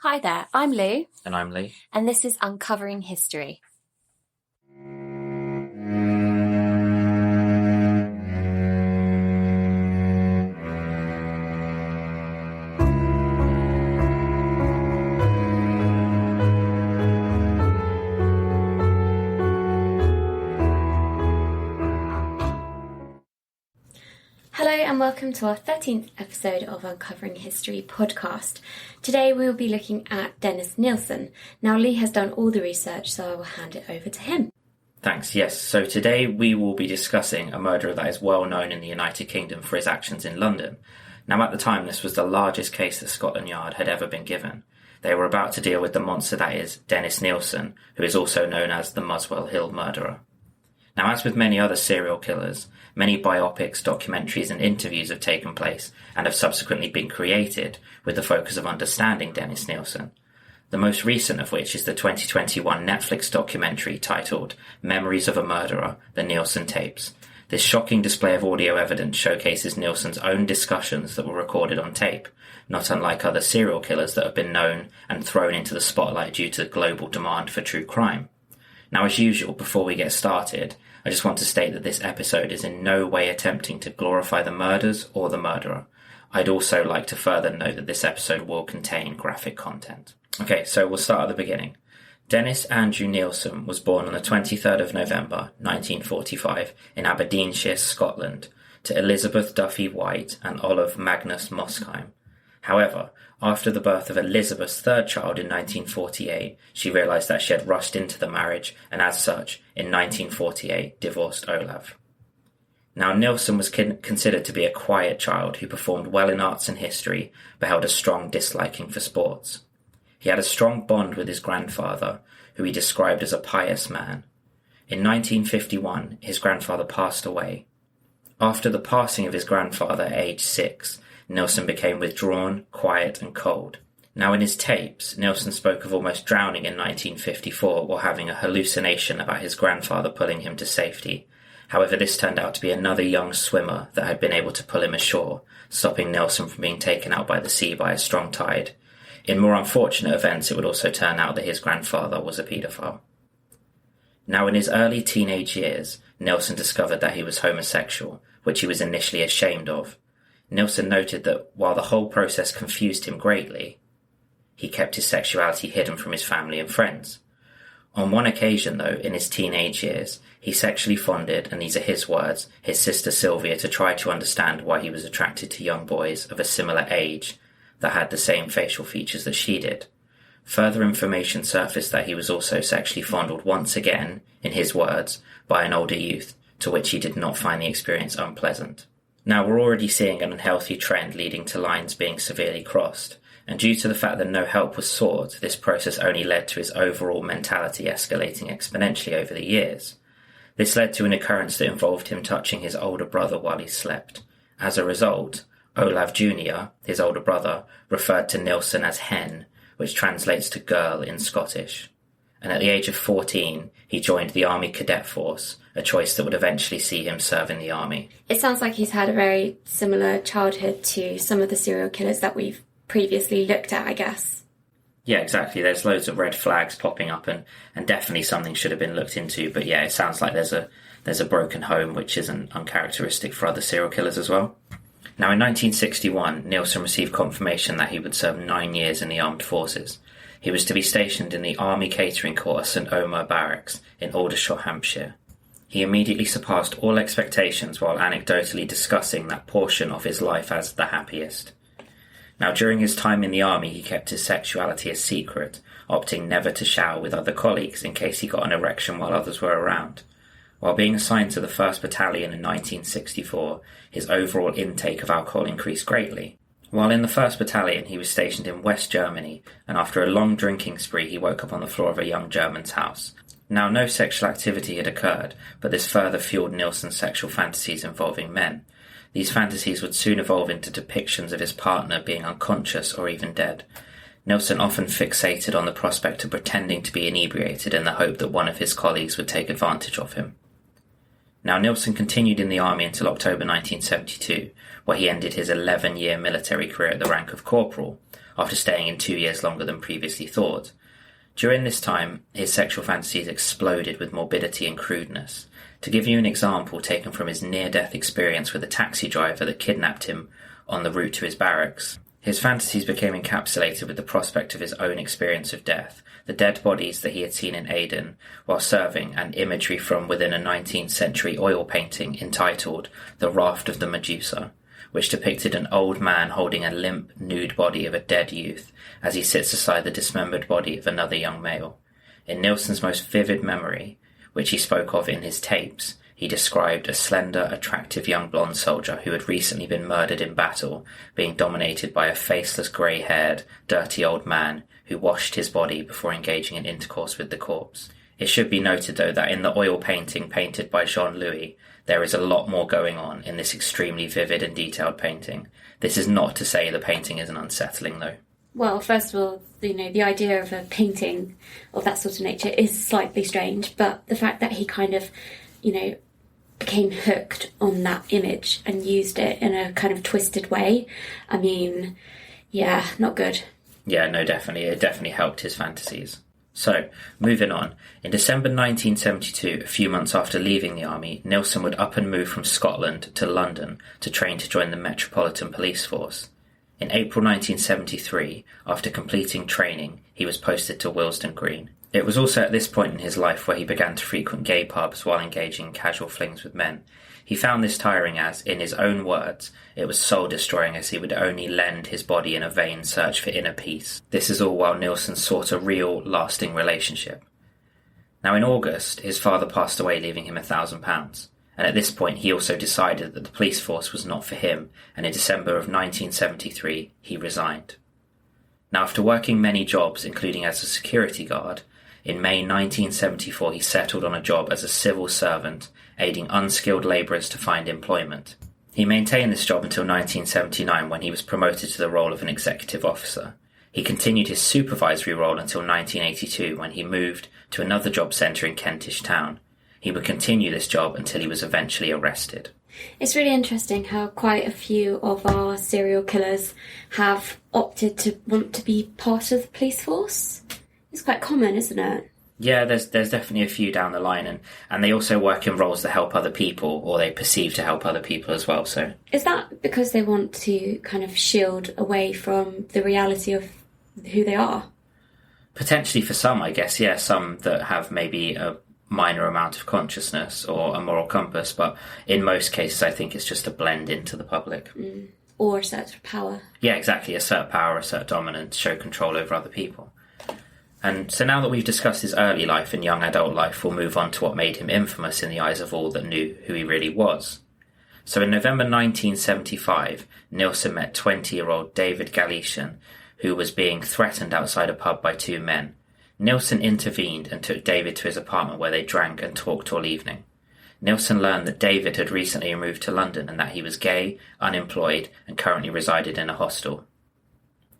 Hi there, I'm Lou. And I'm Lee. And this is Uncovering History. Hello and welcome to our 13th episode of Uncovering History podcast. Today we will be looking at Dennis Nilsen. Now Lee has done all the research, so I will hand it over to him. Thanks, yes. So today we will be discussing a murderer that is well known in the United Kingdom for his actions in London. Now at the time this was the largest case that Scotland Yard had ever been given. They were about to deal with the monster that is Dennis Nilsen, who is also known as the Muswell Hill Murderer. Now, as with many other serial killers, many biopics, documentaries and interviews have taken place and have subsequently been created with the focus of understanding Dennis Nilsen. The most recent of which is the 2021 Netflix documentary titled Memories of a Murderer, The Nielsen Tapes. This shocking display of audio evidence showcases Nielsen's own discussions that were recorded on tape, not unlike other serial killers that have been known and thrown into the spotlight due to the global demand for true crime. Now, as usual, before we get started, I just want to state that this episode is in no way attempting to glorify the murders or the murderer. I'd also like to further note that this episode will contain graphic content. Okay, so we'll start at the beginning. Dennis Andrew Nilsen was born on the 23rd of November 1945 in Aberdeenshire, Scotland, to Elizabeth Duffy White and Olive Magnus Moskheim. However, after the birth of Elizabeth's third child in 1948, she realised that she had rushed into the marriage and as such, in 1948, divorced Olav. Now, Nilsen was considered to be a quiet child who performed well in arts and history, but held a strong disliking for sports. He had a strong bond with his grandfather, who he described as a pious man. In 1951, his grandfather passed away. After the passing of his grandfather at age 6, Nilsen became withdrawn, quiet and cold. Now in his tapes, Nilsen spoke of almost drowning in 1954 while having a hallucination about his grandfather pulling him to safety. However, this turned out to be another young swimmer that had been able to pull him ashore, stopping Nilsen from being taken out by the sea by a strong tide. In more unfortunate events, it would also turn out that his grandfather was a paedophile. Now in his early teenage years, Nilsen discovered that he was homosexual, which he was initially ashamed of. Nilsen noted that while the whole process confused him greatly, he kept his sexuality hidden from his family and friends. On one occasion, though, in his teenage years, he sexually fondled, and these are his words, his sister Sylvia to try to understand why he was attracted to young boys of a similar age that had the same facial features that she did. Further information surfaced that he was also sexually fondled once again, in his words, by an older youth, to which he did not find the experience unpleasant. Now, we're already seeing an unhealthy trend leading to lines being severely crossed, and due to the fact that no help was sought, this process only led to his overall mentality escalating exponentially over the years. This led to an occurrence that involved him touching his older brother while he slept. As a result, Olav Jr., his older brother, referred to Nilsen as hen, which translates to girl in Scottish. And at the age of 14, he joined the Army Cadet Force, a choice that would eventually see him serve in the army. It sounds like he's had a very similar childhood to some of the serial killers that we've previously looked at, I guess. Yeah, exactly. There's loads of red flags popping up and definitely something should have been looked into. But yeah, it sounds like there's a broken home, which isn't uncharacteristic for other serial killers as well. Now, in 1961, Nilsen received confirmation that he would serve 9 years in the armed forces. He was to be stationed in the Army Catering Corps at St Omer Barracks in Aldershot, Hampshire. He immediately surpassed all expectations while anecdotally discussing that portion of his life as the happiest. Now, during his time in the army, he kept his sexuality a secret, opting never to shower with other colleagues in case he got an erection while others were around. While being assigned to the 1st Battalion in 1964, his overall intake of alcohol increased greatly. While in the 1st Battalion, he was stationed in West Germany, and after a long drinking spree, he woke up on the floor of a young German's house. Now, no sexual activity had occurred, but this further fueled Nilsen's sexual fantasies involving men. These fantasies would soon evolve into depictions of his partner being unconscious or even dead. Nilsen often fixated on the prospect of pretending to be inebriated in the hope that one of his colleagues would take advantage of him. Now, Nilsson continued in the army until October 1972, where he ended his 11-year military career at the rank of corporal, after staying in 2 years longer than previously thought. During this time, his sexual fantasies exploded with morbidity and crudeness. To give you an example taken from his near-death experience with a taxi driver that kidnapped him on the route to his barracks, his fantasies became encapsulated with the prospect of his own experience of death, the dead bodies that he had seen in Aden while serving, and imagery from within a 19th century oil painting entitled The Raft of the Medusa, which depicted an old man holding a limp, nude body of a dead youth as he sits beside the dismembered body of another young male. In Nilsson's most vivid memory, which he spoke of in his tapes, he described a slender, attractive young blonde soldier who had recently been murdered in battle, being dominated by a faceless, grey-haired, dirty old man who washed his body before engaging in intercourse with the corpse. It should be noted, though, that in the oil painting painted by Jean-Louis, there is a lot more going on in this extremely vivid and detailed painting. This is not to say the painting isn't unsettling, though. Well, first of all, the idea of a painting of that sort of nature is slightly strange, but the fact that he kind of, became hooked on that image and used it in a kind of twisted way, not good. Yeah, no, definitely. It definitely helped his fantasies. So, moving on. In December 1972, a few months after leaving the army, Nilsson would up and move from Scotland to London to train to join the Metropolitan Police Force. In April 1973, after completing training, he was posted to Willesden Green. It was also at this point in his life where he began to frequent gay pubs while engaging in casual flings with men. He found this tiring as, in his own words, it was soul-destroying as he would only lend his body in a vain search for inner peace. This is all while Nilsson sought a real, lasting relationship. Now in August, his father passed away, leaving him £1,000. And at this point he also decided that the police force was not for him, and in December of 1973 he resigned. Now after working many jobs, including as a security guard, in May 1974 he settled on a job as a civil servant, aiding unskilled labourers to find employment. He maintained this job until 1979 when he was promoted to the role of an executive officer. He continued his supervisory role until 1982 when he moved to another job centre in Kentish Town. He would continue this job until he was eventually arrested. It's really interesting how quite a few of our serial killers have opted to want to be part of the police force. It's quite common, isn't it? Yeah, there's definitely a few down the line, and they also work in roles that help other people, or they perceive to help other people as well. So, is that because they want to kind of shield away from the reality of who they are? Potentially for some, I guess, yeah, some that have maybe a minor amount of consciousness or a moral compass, but in most cases I think it's just a blend into the public. Or assert power. Yeah, exactly, assert power, assert dominance, show control over other people. And so now that we've discussed his early life and young adult life, we'll move on to what made him infamous in the eyes of all that knew who he really was. So in November 1975, Nielsen met 20-year-old David Galician, who was being threatened outside a pub by two men. Nilsson intervened and took David to his apartment where they drank and talked all evening. Nilsson learned that David had recently moved to London and that he was gay, unemployed, and currently resided in a hostel.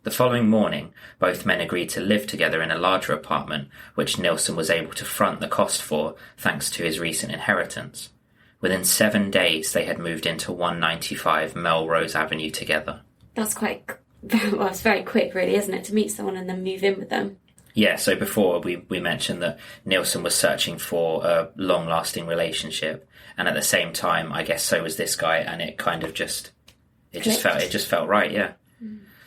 The following morning, both men agreed to live together in a larger apartment, which Nilsson was able to front the cost for thanks to his recent inheritance. Within 7 days, they had moved into 195 Melrose Avenue together. That's it's very quick, really, isn't it, to meet someone and then move in with them? Yeah, so before we mentioned that Nilsson was searching for a long-lasting relationship, and at the same time, I guess so was this guy, and it kind of just felt right, yeah.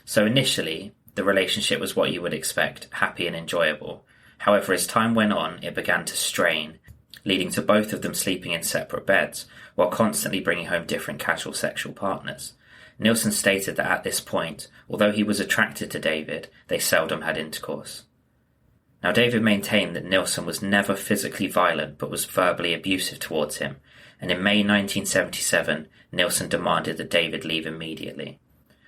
So initially, the relationship was what you would expect, happy and enjoyable. However, as time went on, it began to strain, leading to both of them sleeping in separate beds, while constantly bringing home different casual sexual partners. Nilsson stated that at this point, although he was attracted to David, they seldom had intercourse. Now, David maintained that Nilsson was never physically violent but was verbally abusive towards him, and in May 1977, Nilsson demanded that David leave immediately.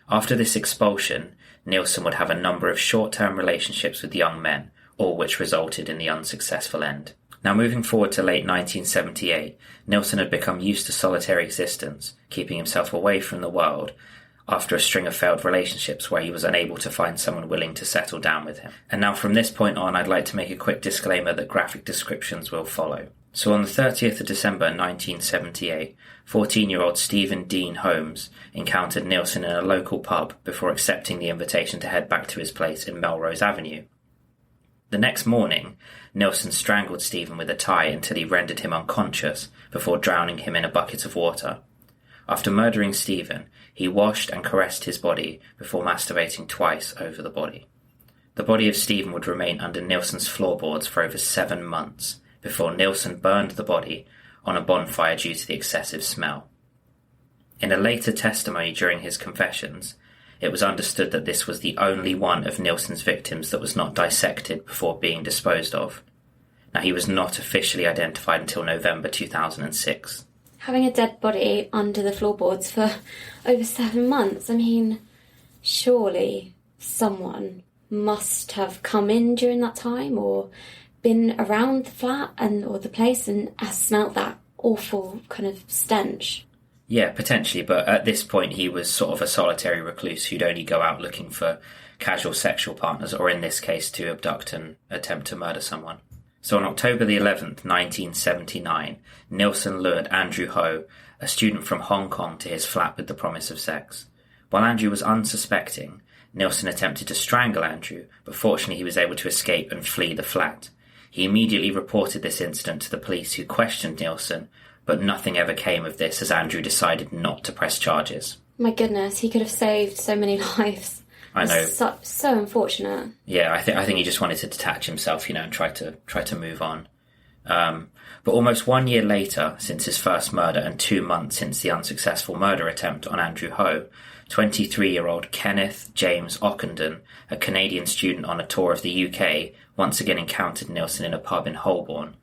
After this expulsion, Nilsson would have a number of short-term relationships with young men, all which resulted in the unsuccessful end. Now, moving forward to late 1978, Nilsson had become used to solitary existence, keeping himself away from the world, after a string of failed relationships where he was unable to find someone willing to settle down with him. And now from this point on, I'd like to make a quick disclaimer that graphic descriptions will follow. So on the 30th of December 1978, 14-year-old Stephen Dean Holmes encountered Nilsen in a local pub before accepting the invitation to head back to his place in Melrose Avenue. The next morning, Nilsen strangled Stephen with a tie until he rendered him unconscious before drowning him in a bucket of water. After murdering Stephen, he washed and caressed his body before masturbating twice over the body. The body of Stephen would remain under Nilsen's floorboards for over 7 months before Nilsen burned the body on a bonfire due to the excessive smell. In a later testimony during his confessions, it was understood that this was the only one of Nilsen's victims that was not dissected before being disposed of. Now, he was not officially identified until November 2006. Having a dead body under the floorboards for over 7 months, I mean, surely someone must have come in during that time or been around the flat or the place and has smelt that awful kind of stench. Yeah, potentially, but at this point he was sort of a solitary recluse who'd only go out looking for casual sexual partners, or in this case to abduct and attempt to murder someone. So on October the 11th, 1979, Nilsen lured Andrew Ho, a student from Hong Kong, to his flat with the promise of sex. While Andrew was unsuspecting, Nilsen attempted to strangle Andrew, but fortunately he was able to escape and flee the flat. He immediately reported this incident to the police, who questioned Nilsen, but nothing ever came of this as Andrew decided not to press charges. My goodness, he could have saved so many lives. I know. So unfortunate. Yeah, I think he just wanted to detach himself, and try to move on. But almost 1 year later, since his first murder and 2 months since the unsuccessful murder attempt on Andrew Ho, 23-year-old Kenneth James Ockenden, a Canadian student on a tour of the UK, once again encountered Nilsen in a pub in Holborn.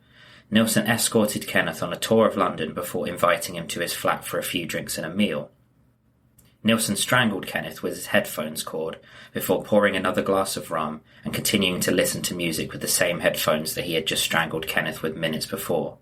Nilsen escorted Kenneth on a tour of London before inviting him to his flat for a few drinks and a meal. Nilsen strangled Kenneth with his headphones cord before pouring another glass of rum and continuing to listen to music with the same headphones that he had just strangled Kenneth with minutes before.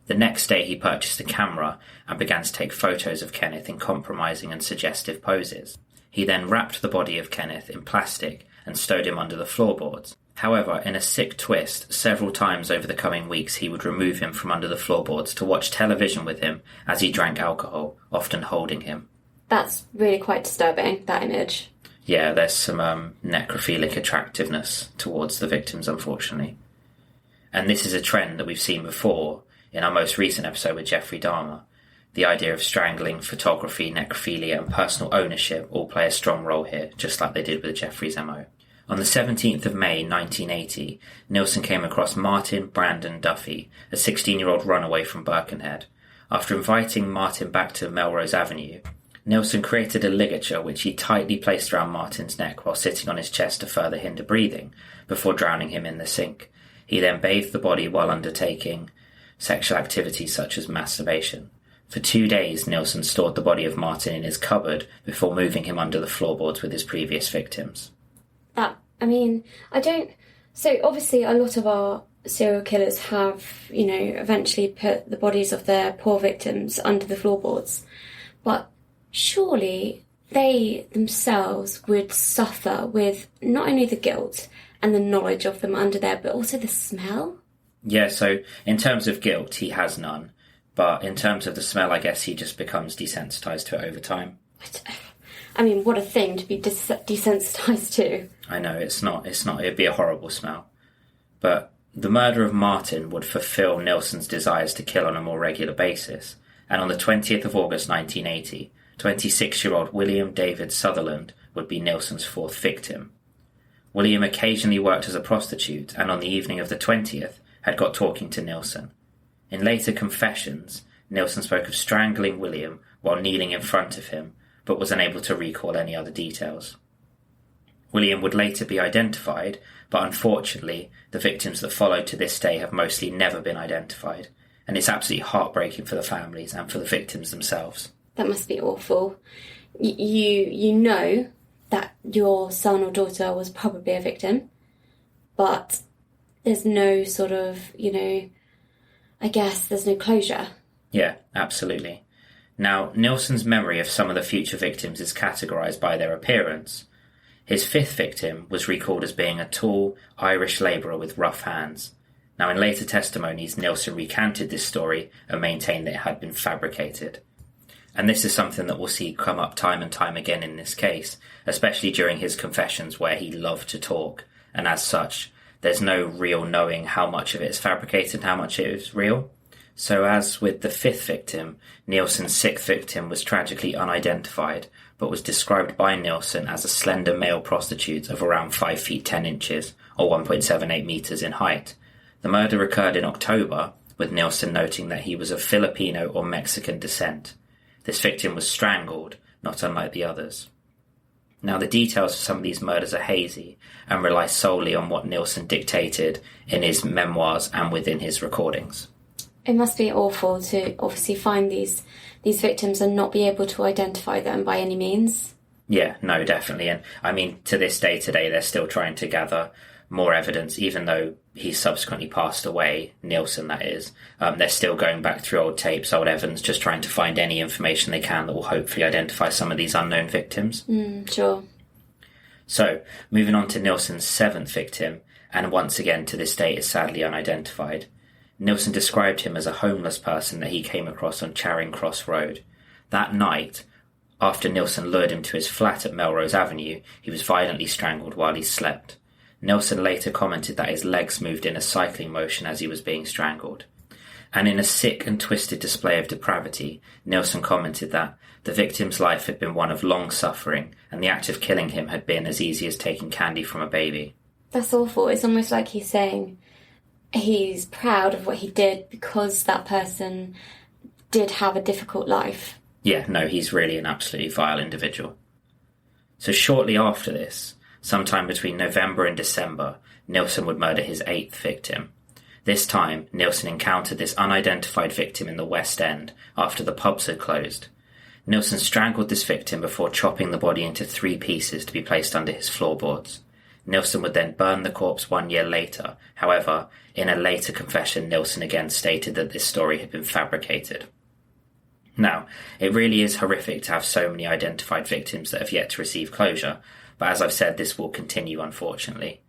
The next day he purchased a camera and began to take photos of Kenneth in compromising and suggestive poses. He then wrapped the body of Kenneth in plastic and stowed him under the floorboards. However, in a sick twist, several times over the coming weeks he would remove him from under the floorboards to watch television with him as he drank alcohol, often holding him. That's really quite disturbing, that image. Yeah, there's some necrophilic attractiveness towards the victims, unfortunately. And this is a trend that we've seen before in our most recent episode with Jeffrey Dahmer. The idea of strangling, photography, necrophilia and personal ownership all play a strong role here, just like they did with Jeffrey's MO. On the 17th of May 1980, Nilsen came across Martin Brandon Duffy, a 16-year-old runaway from Birkenhead. After inviting Martin back to Melrose Avenue, Nilsen created a ligature which he tightly placed around Martin's neck while sitting on his chest to further hinder breathing, before drowning him in the sink. He then bathed the body while undertaking sexual activities such as masturbation. For 2 days, Nilsen stored the body of Martin in his cupboard before moving him under the floorboards with his previous victims. So obviously a lot of our serial killers have, eventually put the bodies of their poor victims under the floorboards. But surely they themselves would suffer with not only the guilt and the knowledge of them under there, but also the smell? Yeah, so in terms of guilt, he has none. But in terms of the smell, I guess he just becomes desensitised to it over time. What a thing to be desensitised to. I know, it's not, it'd be a horrible smell. But the murder of Martin would fulfil Nilsen's desires to kill on a more regular basis. And on the 20th of August 1980, 26-year-old William David Sutherland would be Nilsen's fourth victim. William occasionally worked as a prostitute, and on the evening of the 20th, had got talking to Nilsen. In later confessions, Nilsen spoke of strangling William while kneeling in front of him, but was unable to recall any other details. William would later be identified, but unfortunately, the victims that followed to this day have mostly never been identified, and it's absolutely heartbreaking for the families and for the victims themselves. That must be awful. You know that your son or daughter was probably a victim, but there's no sort of, I guess there's no closure. Yeah, absolutely. Now, Nilsen's memory of some of the future victims is categorised by their appearance. His fifth victim was recalled as being a tall Irish labourer with rough hands. Now, in later testimonies, Nilsson recanted this story and maintained that it had been fabricated. And this is something that we'll see come up time and time again in this case, especially during his confessions where he loved to talk, and as such, there's no real knowing how much of it is fabricated and how much it is real. So as with the fifth victim, Nilsson's sixth victim was tragically unidentified, but was described by Nilsson as a slender male prostitute of around 5 feet 10 inches, or 1.78 metres in height. The murder occurred in October, with Nilsson noting that he was of Filipino or Mexican descent. This victim was strangled, not unlike the others. Now, the details of some of these murders are hazy and rely solely on what Nilsson dictated in his memoirs and within his recordings. It must be awful to obviously find these victims and not be able to identify them by any means. Yeah, no, definitely. And I mean, to this day today, they're still trying to gather more evidence, even though he subsequently passed away, Nilsson that is. They're still going back through old tapes, old evidence, just trying to find any information they can that will hopefully identify some of these unknown victims. Sure. So, moving on to Nilsson's seventh victim, and once again to this day is sadly unidentified. Nilsson described him as a homeless person that he came across on Charing Cross Road. That night, after Nilsson lured him to his flat at Melrose Avenue, he was violently strangled while he slept. Nilsson later commented that his legs moved in a cycling motion as he was being strangled. And in a sick and twisted display of depravity, Nilsson commented that the victim's life had been one of long suffering, and the act of killing him had been as easy as taking candy from a baby. That's awful. It's almost like he's saying he's proud of what he did because that person did have a difficult life. Yeah, no, he's really an absolutely vile individual. So shortly after this, sometime between November and December, Nilsson would murder his eighth victim. This time, Nilsson encountered this unidentified victim in the West End after the pubs had closed. Nilsson strangled this victim before chopping the body into 3 pieces to be placed under his floorboards. Nilsson would then burn the corpse 1 year later. However, in a later confession, Nilsson again stated that this story had been fabricated. Now, it really is horrific to have so many identified victims that have yet to receive closure, but as I've said, this will continue, unfortunately.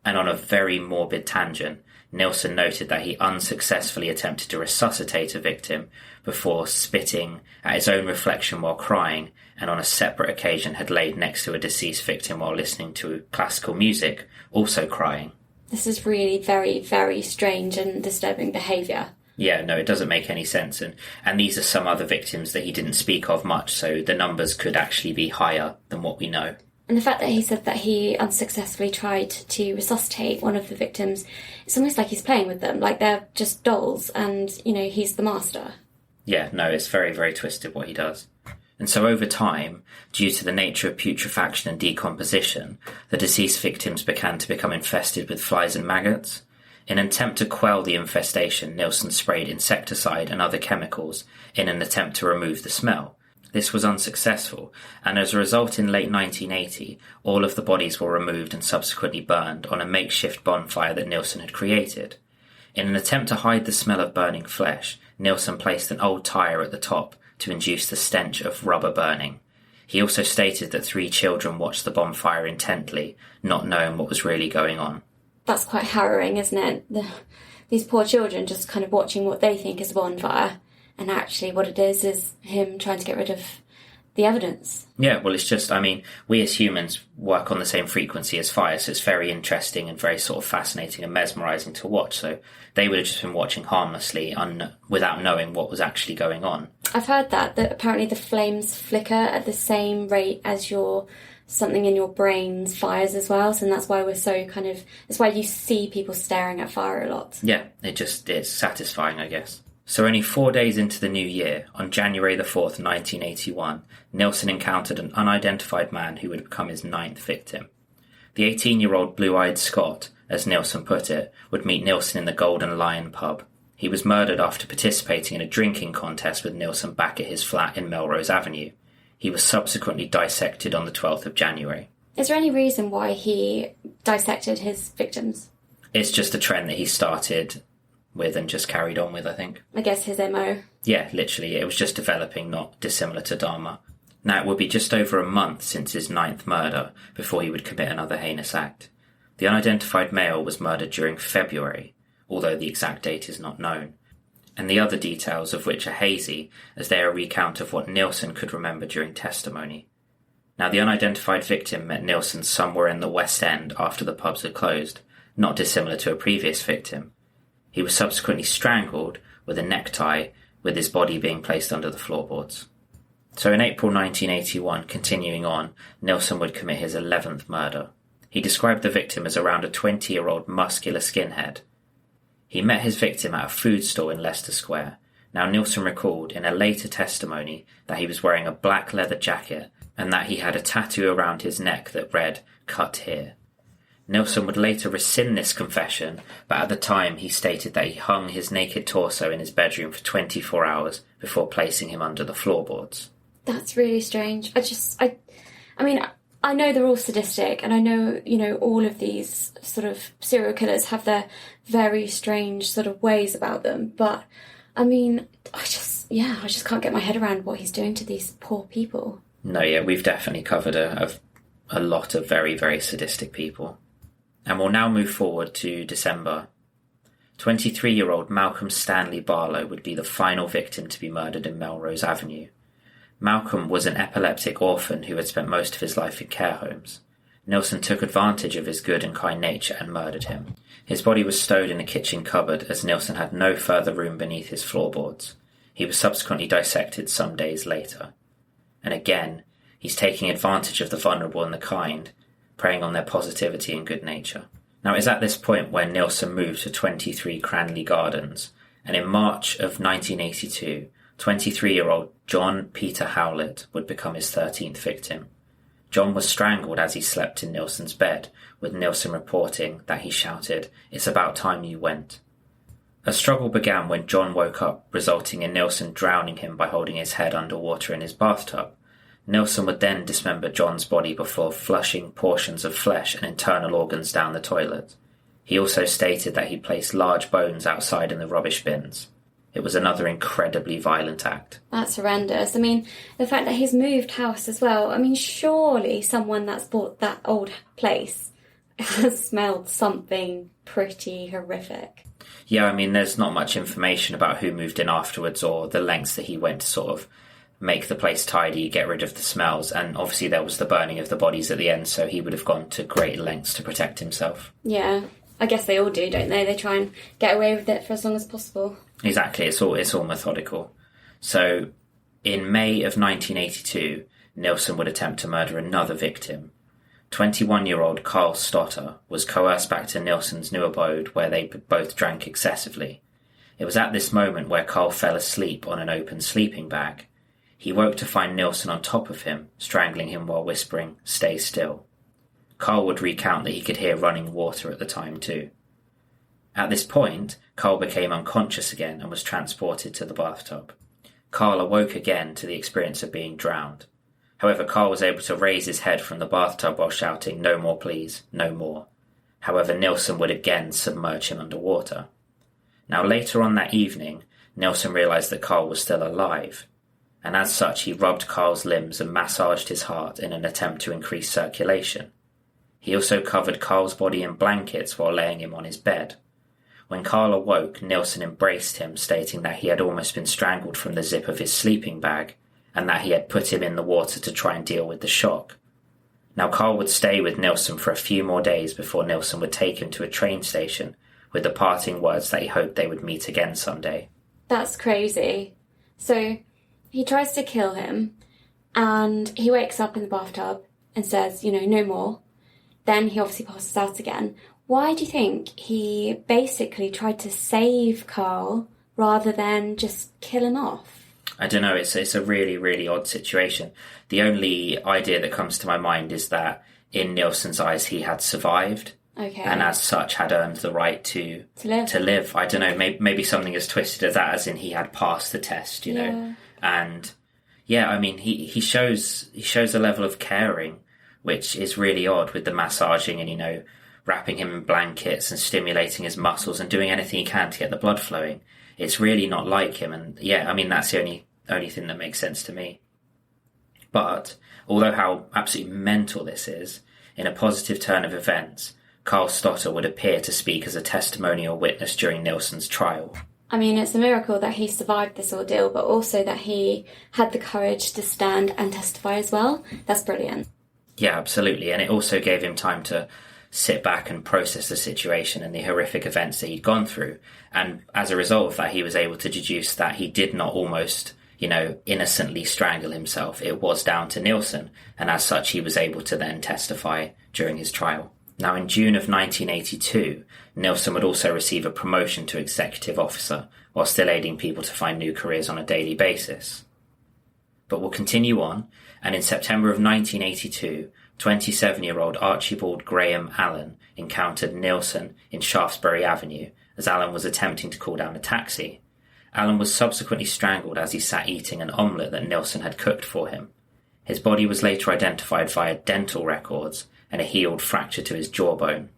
And on a very morbid tangent, Nilsson noted that he unsuccessfully attempted to resuscitate a victim before spitting at his own reflection while crying, and on a separate occasion had laid next to a deceased victim while listening to classical music, also crying. This is really very, very strange and disturbing behaviour. Yeah, no, it doesn't make any sense. And these are some other victims that he didn't speak of much, so the numbers could actually be higher than what we know. And the fact that he said that he unsuccessfully tried to resuscitate one of the victims, it's almost like he's playing with them, like they're just dolls and, he's the master. Yeah, no, it's very, very twisted what he does. And so over time, due to the nature of putrefaction and decomposition, the deceased victims began to become infested with flies and maggots. In an attempt to quell the infestation, Nilsson sprayed insecticide and other chemicals in an attempt to remove the smell. This was unsuccessful, and as a result in late 1980, all of the bodies were removed and subsequently burned on a makeshift bonfire that Nilsson had created. In an attempt to hide the smell of burning flesh, Nilsson placed an old tyre at the top to induce the stench of rubber burning. He also stated that 3 children watched the bonfire intently, not knowing what was really going on. That's quite harrowing, isn't it? These poor children just kind of watching what they think is a bonfire. And actually what it is him trying to get rid of the evidence. Yeah, well, it's just, we as humans work on the same frequency as fire, so it's very interesting and very sort of fascinating and mesmerising to watch. So they would have just been watching harmlessly without knowing what was actually going on. I've heard that apparently the flames flicker at the same rate as something in your brain fires as well, so that's why we're so that's why you see people staring at fire a lot. Yeah, it's satisfying, I guess. So only 4 days into the new year, on January the 4th, 1981, Nilsson encountered an unidentified man who would become his 9th victim. The 18-year-old blue-eyed Scot, as Nilsson put it, would meet Nilsson in the Golden Lion pub. He was murdered after participating in a drinking contest with Nilsson back at his flat in Melrose Avenue. He was subsequently dissected on the 12th of January. Is there any reason why he dissected his victims? It's just a trend that he started with and just carried on with, I think. I guess his MO. Yeah, literally. It was just developing, not dissimilar to Dharma. Now, it would be just over a month since his 9th murder before he would commit another heinous act. The unidentified male was murdered during February, although the exact date is not known, and the other details of which are hazy as they are a recount of what Nielsen could remember during testimony. Now, the unidentified victim met Nielsen somewhere in the West End after the pubs had closed, not dissimilar to a previous victim. He was subsequently strangled with a necktie, with his body being placed under the floorboards. So in April 1981, continuing on, Nilsson would commit his 11th murder. He described the victim as around a 20-year-old muscular skinhead. He met his victim at a food store in Leicester Square. Now, Nilsson recalled in a later testimony that he was wearing a black leather jacket and that he had a tattoo around his neck that read, "Cut here." Nilsson would later rescind this confession, but at the time he stated that he hung his naked torso in his bedroom for 24 hours before placing him under the floorboards. That's really strange. I mean, I know they're all sadistic, and I know, all of these sort of serial killers have their very strange sort of ways about them, but, I mean, I just can't get my head around what he's doing to these poor people. No, yeah, we've definitely covered a lot of very, very sadistic people. And we'll now move forward to December. 23-year-old Malcolm Stanley Barlow would be the final victim to be murdered in Melrose Avenue. Malcolm was an epileptic orphan who had spent most of his life in care homes. Nilsson took advantage of his good and kind nature and murdered him. His body was stowed in a kitchen cupboard as Nilsson had no further room beneath his floorboards. He was subsequently dissected some days later. And again, he's taking advantage of the vulnerable and the kind, preying on their positivity and good nature. Now, it's at this point when Nilsson moved to 23 Cranley Gardens, and in March of 1982, 23-year-old John Peter Howlett would become his 13th victim. John was strangled as he slept in Nilsson's bed, with Nilsson reporting that he shouted, "It's about time you went." A struggle began when John woke up, resulting in Nilsson drowning him by holding his head underwater in his bathtub. Nilsson would then dismember John's body before flushing portions of flesh and internal organs down the toilet. He also stated that he placed large bones outside in the rubbish bins. It was another incredibly violent act. That's horrendous. I mean, the fact that he's moved house as well. I mean, surely someone that's bought that old place has smelled something pretty horrific. Yeah, I mean, there's not much information about who moved in afterwards or the lengths that he went to sort of make the place tidy, get rid of the smells, and obviously there was the burning of the bodies at the end, so he would have gone to great lengths to protect himself. Yeah, I guess they all do, don't they? They try and get away with it for as long as possible. Exactly, it's all methodical. So, in May of 1982, Nilsson would attempt to murder another victim. 21-year-old Carl Stotter was coerced back to Nilsson's new abode where they both drank excessively. It was at this moment where Carl fell asleep on an open sleeping bag. He woke to find Nilsson on top of him, strangling him while whispering, "Stay still." Carl would recount that he could hear running water at the time too. At this point, Carl became unconscious again and was transported to the bathtub. Carl awoke again to the experience of being drowned. However, Carl was able to raise his head from the bathtub while shouting, "No more, please, no more." However, Nilsson would again submerge him underwater. Now, later on that evening, Nilsson realised that Carl was still alive, and as such he rubbed Carl's limbs and massaged his heart in an attempt to increase circulation. He also covered Carl's body in blankets while laying him on his bed. When Carl awoke, Nilsson embraced him, stating that he had almost been strangled from the zip of his sleeping bag, and that he had put him in the water to try and deal with the shock. Now, Carl would stay with Nilsson for a few more days before Nilsson would take him to a train station with the parting words that he hoped they would meet again someday. That's crazy. So he tries to kill him, and he wakes up in the bathtub and says, no more. Then he obviously passes out again. Why do you think he basically tried to save Carl rather than just kill him off? I don't know, it's a really, really odd situation. The only idea that comes to my mind is that in Nilsson's eyes he had survived, okay, and as such had earned the right to live. I don't know, maybe something as twisted as that, as in he had passed the test, you know. And yeah, I mean, he shows a level of caring, which is really odd, with the massaging and, wrapping him in blankets and stimulating his muscles and doing anything he can to get the blood flowing. It's really not like him, and yeah, I mean, that's the only thing that makes sense to me. But although how absolutely mental this is, in a positive turn of events, Carl Stotter would appear to speak as a testimonial witness during Nilsson's trial. I mean, it's a miracle that he survived this ordeal, but also that he had the courage to stand and testify as well. That's brilliant. Yeah, absolutely. And it also gave him time to sit back and process the situation and the horrific events that he'd gone through. And as a result of that, he was able to deduce that he did not almost, innocently strangle himself. It was down to Nielsen. And as such, he was able to then testify during his trial. Now, in June of 1982, Nilsen would also receive a promotion to executive officer while still aiding people to find new careers on a daily basis. But we'll continue on, and in September of 1982, 27-year-old Archibald Graham Allen encountered Nilsen in Shaftesbury Avenue as Allen was attempting to call down a taxi. Allen was subsequently strangled as he sat eating an omelette that Nilsen had cooked for him. His body was later identified via dental records and a healed fracture to his jawbone.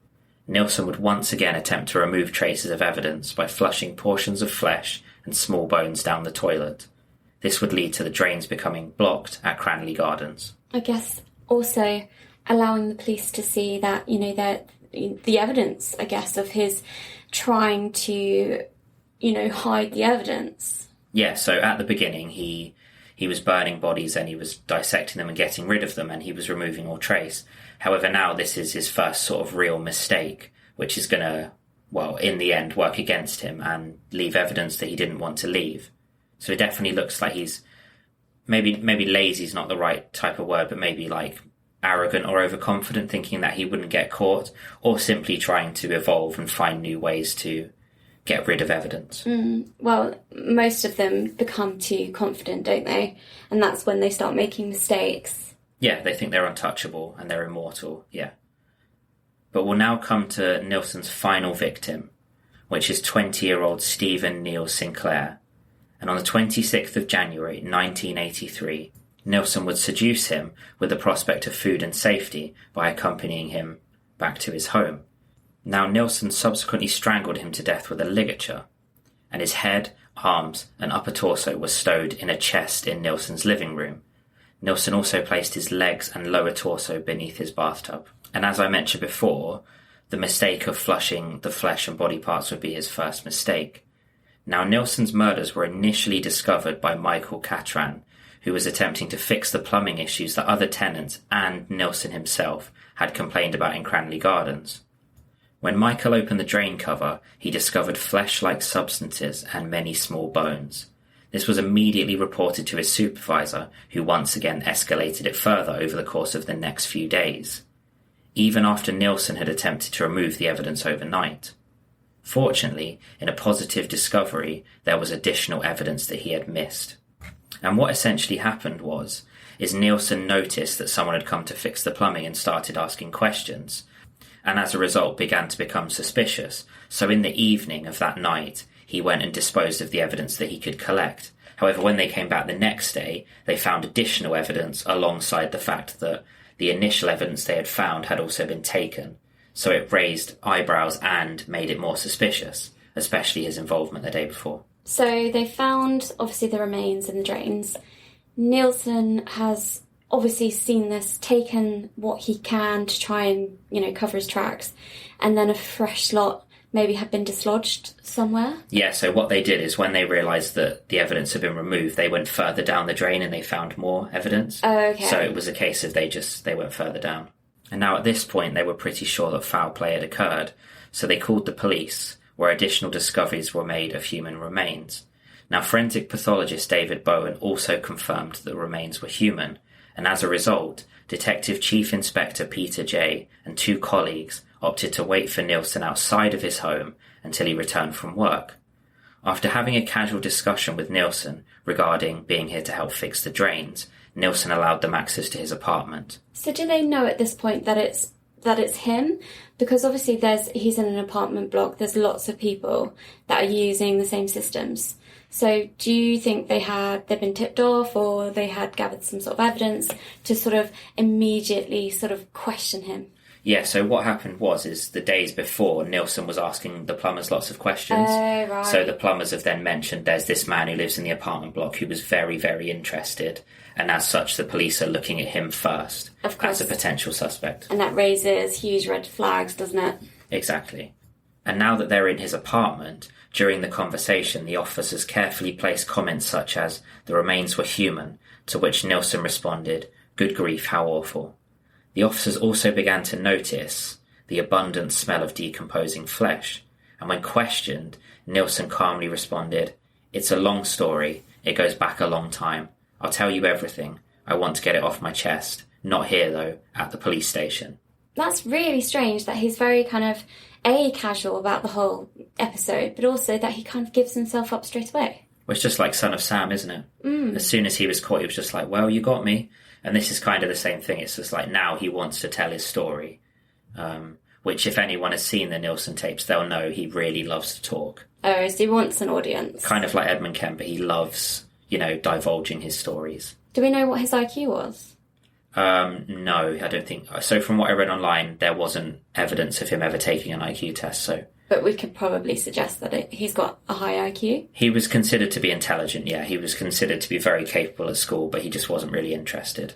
Nilsen would once again attempt to remove traces of evidence by flushing portions of flesh and small bones down the toilet. This would lead to the drains becoming blocked at Cranley Gardens. I guess also allowing the police to see that, that the evidence, I guess, of his trying to, hide the evidence. Yeah, so at the beginning he was burning bodies and he was dissecting them and getting rid of them and he was removing all trace. However, now this is his first sort of real mistake, which is going to, in the end, work against him and leave evidence that he didn't want to leave. So it definitely looks like he's maybe lazy is not the right type of word, but maybe like arrogant or overconfident, thinking that he wouldn't get caught, or simply trying to evolve and find new ways to get rid of evidence. Well, most of them become too confident, don't they? And that's when they start making mistakes. Yeah, they think they're untouchable and they're immortal, yeah. But we'll now come to Nilsson's final victim, which is 20-year-old Stephen Neil Sinclair. And on the 26th of January 1983, Nilsen would seduce him with the prospect of food and safety by accompanying him back to his home. Now, Nilsen subsequently strangled him to death with a ligature, and his head, arms, and upper torso were stowed in a chest in Nilsen's living room. Nilsen also placed his legs and lower torso beneath his bathtub. And as I mentioned before, the mistake of flushing the flesh and body parts would be his first mistake. Now, Nilsen's murders were initially discovered by Michael Catran, who was attempting to fix the plumbing issues that other tenants and Nilsen himself had complained about in Cranley Gardens. When Michael opened the drain cover, he discovered flesh-like substances and many small bones. This was immediately reported to his supervisor, who once again escalated it further over the course of the next few days, even after Nilsen had attempted to remove the evidence overnight. Fortunately, in a positive discovery, there was additional evidence that he had missed. And what essentially happened is Nilsen noticed that someone had come to fix the plumbing and started asking questions, and as a result began to become suspicious. So in the evening of that night, he went and disposed of the evidence that he could collect. However, when they came back the next day, they found additional evidence alongside the fact that the initial evidence they had found had also been taken. So it raised eyebrows and made it more suspicious, especially his involvement the day before. So they found, obviously, the remains in the drains. Nielsen has obviously seen this, taken what he can to try and, cover his tracks, and then a fresh lot maybe had been dislodged somewhere. Yeah, so what they did is when they realised that the evidence had been removed, they went further down the drain and they found more evidence. Oh, okay. So it was a case of they went further down. And now at this point, they were pretty sure that foul play had occurred, so they called the police, where additional discoveries were made of human remains. Now, forensic pathologist David Bowen also confirmed that the remains were human, and as a result, Detective Chief Inspector Peter J. and two colleagues opted to wait for Nilsen outside of his home until he returned from work. After having a casual discussion with Nilsen regarding being here to help fix the drains, Nilsen allowed them access to his apartment. So do they know at this point that it's him? Because obviously he's in an apartment block, there's lots of people that are using the same systems. So do you think they'd been tipped off, or they had gathered some sort of evidence to sort of immediately sort of question him? Yeah, so what happened is the days before, Nilsson was asking the plumbers lots of questions. Oh, right. So the plumbers have then mentioned there's this man who lives in the apartment block who was very, very interested. And as such, the police are looking at him first as a potential suspect. And that raises huge red flags, doesn't it? Exactly. And now that they're in his apartment, during the conversation, the officers carefully placed comments such as, "The remains were human," to which Nilsson responded, "Good grief, how awful." The officers also began to notice the abundant smell of decomposing flesh, and when questioned, Nilsson calmly responded, "It's a long story. It goes back a long time. I'll tell you everything. I want to get it off my chest. Not here, though, at the police station." That's really strange that he's very kind of, casual about the whole episode, but also that he kind of gives himself up straight away. Well, it's just like Son of Sam, isn't it? As soon as he was caught, he was just like, well, you got me. And this is kind of the same thing. It's just like now he wants to tell his story, which if anyone has seen the Nielsen tapes, they'll know he really loves to talk. Oh, so he wants an audience. Kind of like Edmund Kemper. He loves, divulging his stories. Do we know what his IQ was? No, I don't think. So from what I read online, there wasn't evidence of him ever taking an IQ test, so... But we could probably suggest that he's got a high IQ. He was considered to be intelligent, yeah. He was considered to be very capable at school, but he just wasn't really interested.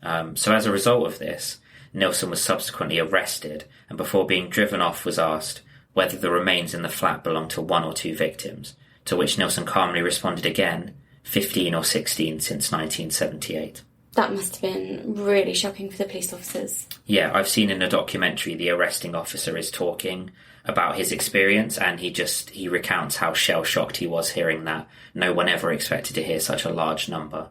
So as a result of this, Nilsson was subsequently arrested, and before being driven off was asked whether the remains in the flat belonged to one or two victims, to which Nilsson calmly responded again, 15 or 16 since 1978. That must have been really shocking for the police officers. Yeah, I've seen in a documentary the arresting officer is talking about his experience, and he recounts how shell-shocked he was hearing that. No one ever expected to hear such a large number.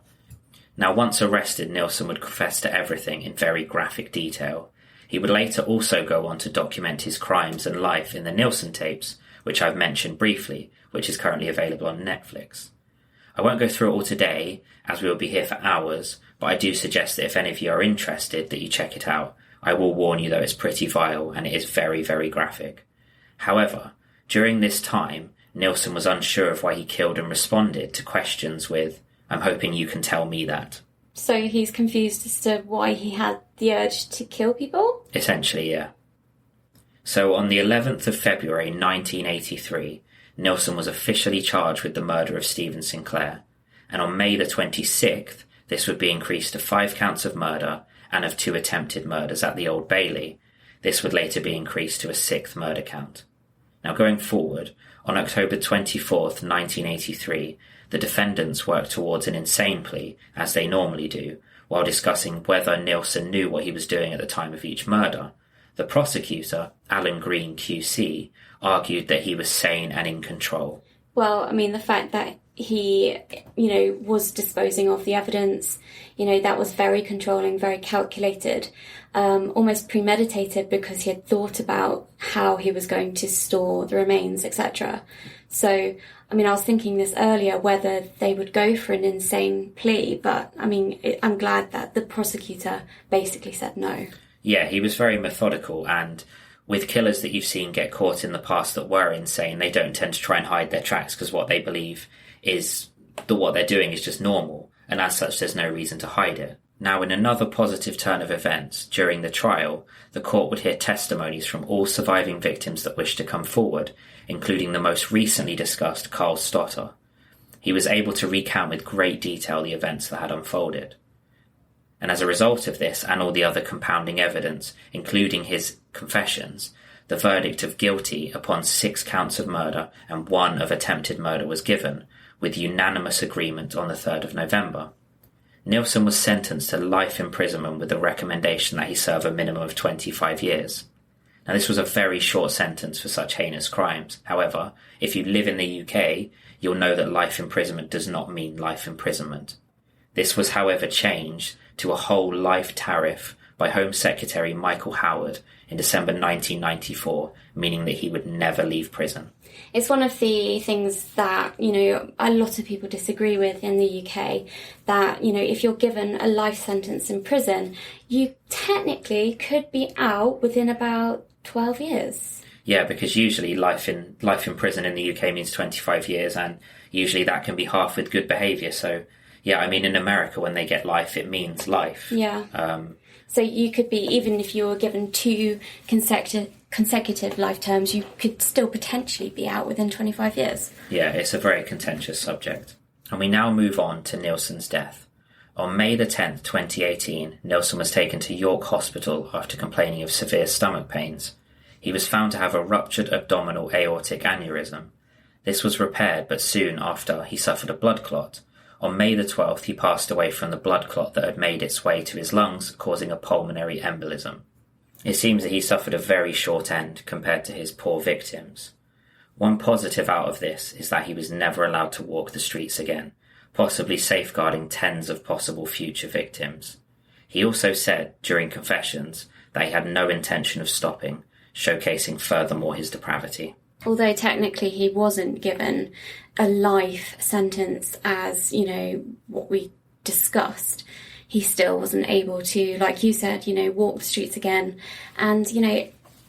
Now, once arrested, Nilsson would confess to everything in very graphic detail. He would later also go on to document his crimes and life in the Nilsson tapes, which I've mentioned briefly, which is currently available on Netflix. I won't go through it all today, as we will be here for hours, but I do suggest that if any of you are interested, that you check it out. I will warn you, though, it's pretty vile, and it is very, very graphic. However, during this time, Nilsson was unsure of why he killed and responded to questions with, "I'm hoping you can tell me that." So he's confused as to why he had the urge to kill people? Essentially, yeah. So on the 11th of February 1983, Nilsson was officially charged with the murder of Stephen Sinclair, and on May the 26th, this would be increased to 5 counts of murder and of 2 attempted murders at the Old Bailey. This would later be increased to a 6th murder count. Now going forward, on October 24th, 1983, the defendants worked towards an insane plea, as they normally do, while discussing whether Nilsson knew what he was doing at the time of each murder. The prosecutor, Alan Green QC, argued that he was sane and in control. Well, I mean, the fact that he, was disposing of the evidence, that was very controlling, very calculated, almost premeditated, because he had thought about how he was going to store the remains, etc. So, I mean, I was thinking this earlier, whether they would go for an insane plea, but, I mean, I'm glad that the prosecutor basically said no. Yeah, he was very methodical, and with killers that you've seen get caught in the past that were insane, they don't tend to try and hide their tracks because what they believe is that what they're doing is just normal, and as such there's no reason to hide it. Now, in another positive turn of events, during the trial, the court would hear testimonies from all surviving victims that wished to come forward, including the most recently discussed Carl Stotter. He was able to recount with great detail the events that had unfolded. And as a result of this and all the other compounding evidence, including his confessions, the verdict of guilty upon 6 counts of murder and 1 of attempted murder was given, with unanimous agreement on the 3rd of November. Nilsson was sentenced to life imprisonment with the recommendation that he serve a minimum of 25 years. Now, this was a very short sentence for such heinous crimes. However, if you live in the UK, you'll know that life imprisonment does not mean life imprisonment. This was, however, changed to a whole life tariff by Home Secretary Michael Howlett in December 1994, meaning that he would never leave prison. It's one of the things that, a lot of people disagree with in the UK, that, if you're given a life sentence in prison, you technically could be out within about 12 years. Yeah, because usually life in prison in the UK means 25 years, and usually that can be half with good behaviour. So, yeah, I mean, in America, when they get life, it means life. Yeah. So you could be, even if you were given 2 consecutive life terms, you could still potentially be out within 25 years. Yeah, it's a very contentious subject. And we now move on to Nilsson's death. On May the 10th, 2018, Nilsen was taken to York Hospital after complaining of severe stomach pains. He was found to have a ruptured abdominal aortic aneurysm. This was repaired, but soon after he suffered a blood clot. On May the 12th, he passed away from the blood clot that had made its way to his lungs, causing a pulmonary embolism. It seems that he suffered a very short end compared to his poor victims. One positive out of this is that he was never allowed to walk the streets again, possibly safeguarding tens of possible future victims. He also said, during confessions, that he had no intention of stopping, showcasing furthermore his depravity. Although technically he wasn't given a life sentence as, what we discussed, he still wasn't able to, like you said, walk the streets again. And,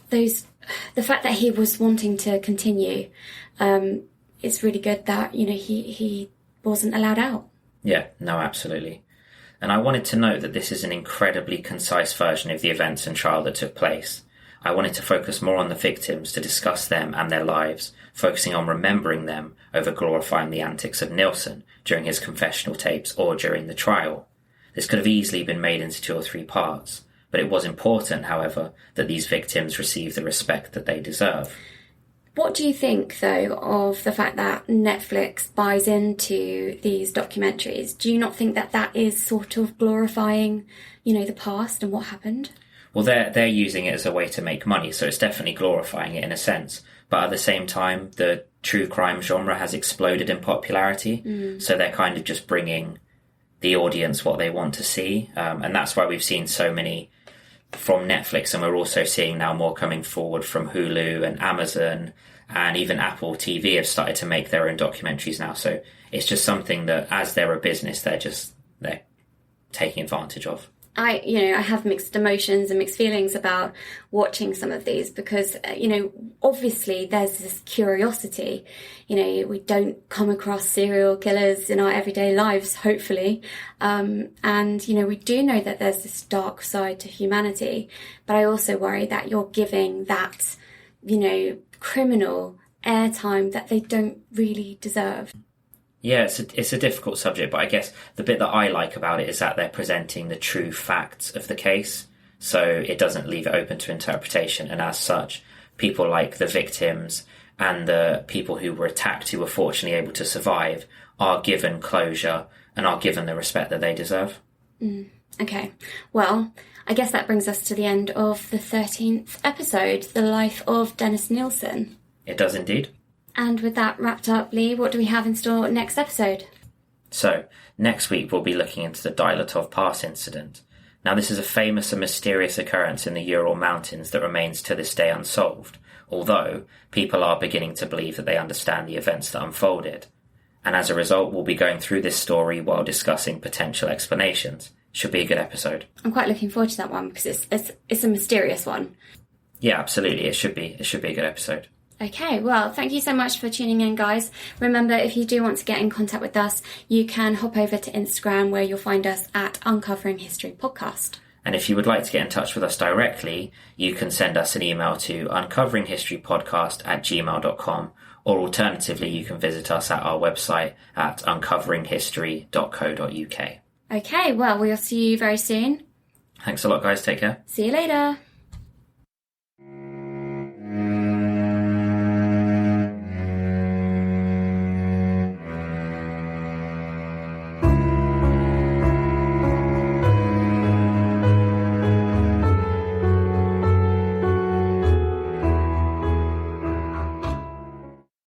the fact that he was wanting to continue, it's really good that, he wasn't allowed out. Yeah, no, absolutely. And I wanted to note that this is an incredibly concise version of the events and trial that took place. I wanted to focus more on the victims to discuss them and their lives, focusing on remembering them over glorifying the antics of Nilsen during his confessional tapes or during the trial. This could have easily been made into 2 or 3 parts, but it was important, however, that these victims receive the respect that they deserve. What do you think, though, of the fact that Netflix buys into these documentaries? Do you not think that that is sort of glorifying, the past and what happened? Well, they're using it as a way to make money, so it's definitely glorifying it in a sense. But at the same time, the true crime genre has exploded in popularity, so they're kind of just bringing the audience what they want to see. And that's why we've seen so many from Netflix, and we're also seeing now more coming forward from Hulu and Amazon, and even Apple TV have started to make their own documentaries now. So it's just something that, as they're a business, they're taking advantage of. I have mixed emotions and mixed feelings about watching some of these because, obviously there's this curiosity. We don't come across serial killers in our everyday lives, hopefully. And, we do know that there's this dark side to humanity. But I also worry that you're giving that, criminal airtime that they don't really deserve. Yeah, it's a difficult subject, but I guess the bit that I like about it is that they're presenting the true facts of the case, so it doesn't leave it open to interpretation, and as such, people like the victims and the people who were attacked who were fortunately able to survive are given closure and are given the respect that they deserve. Okay, well, I guess that brings us to the end of the 13th episode, The Life of Dennis Nilsen. It does indeed. And with that wrapped up, Lee, what do we have in store next episode? So, next week we'll be looking into the Dailatov Pass incident. Now, this is a famous and mysterious occurrence in the Ural Mountains that remains to this day unsolved, although people are beginning to believe that they understand the events that unfolded. And as a result, we'll be going through this story while discussing potential explanations. Should be a good episode. I'm quite looking forward to that one because it's a mysterious one. Yeah, absolutely. It should be a good episode. Okay, well, thank you so much for tuning in, guys. Remember, if you do want to get in contact with us, you can hop over to Instagram, where you'll find us at Uncovering History Podcast. And if you would like to get in touch with us directly, you can send us an email to uncoveringhistorypodcast@gmail.com, or alternatively, you can visit us at our website at uncoveringhistory.co.uk. Okay, well, we'll see you very soon. Thanks a lot, guys. Take care. See you later.